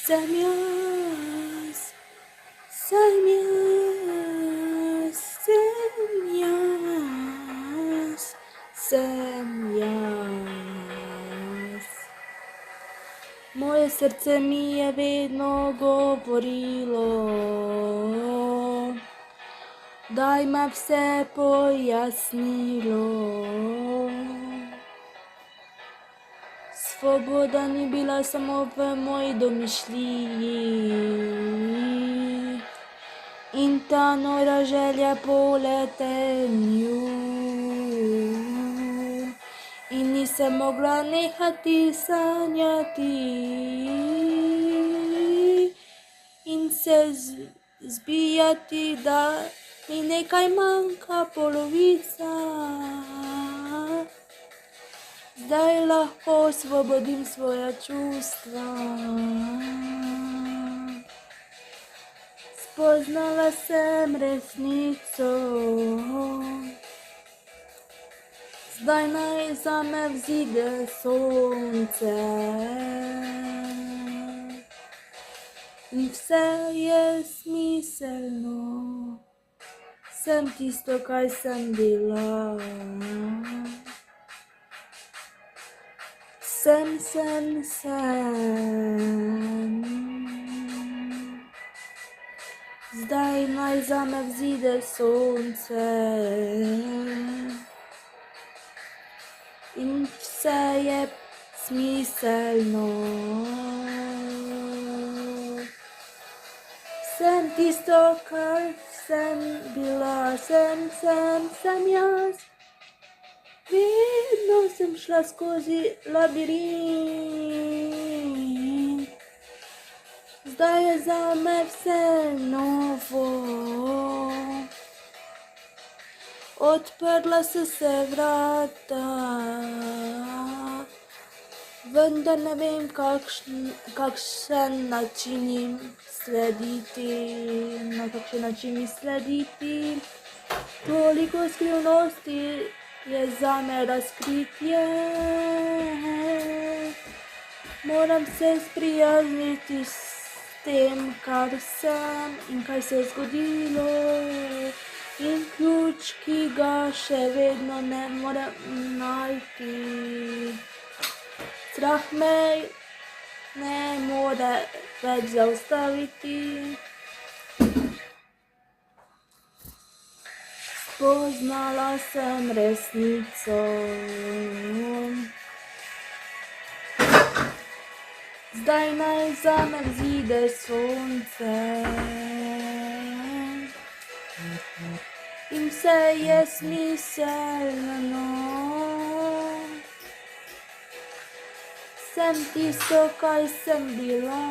Sem jaz, sem jaz, sem jaz, sem jaz. Moje srce mi je vedno govorilo, da ima vse pojasnilo. Svoboda ni bila samo v moji domišljiji in ta nora želja po letenju. In nisem mogla nehati sanjati in se zbijati, da mi nekaj manjka, polovica. Zdaj lahko osvobodim svoja čustva. Spoznala sem resnico. Zdaj naj zame vzide sonce. In vse je smiselno. Sem tisto, kaj sem bila. Sem. Zdaj naj zame vzide sonce. In vse je smiselno. Sem tisto, kar sem bila. Sem jaz. Vedno sem šla skozi labirint. Zdaj je zame vse novo. Odprla so se vrata, vendar ne vem, kakšen način jim slediti. Toliko skrivnosti je zame razkritje. Moram se sprijazniti s tem, kar sem in kaj se je zgodilo. In ključ, ki ga še vedno ne morem najti. Strah me ne more več zaustaviti. Spoznala sem resnico. Zdaj naj zame vzide sonce. In vse je smiselno. Sem tisto, kaj sem bila.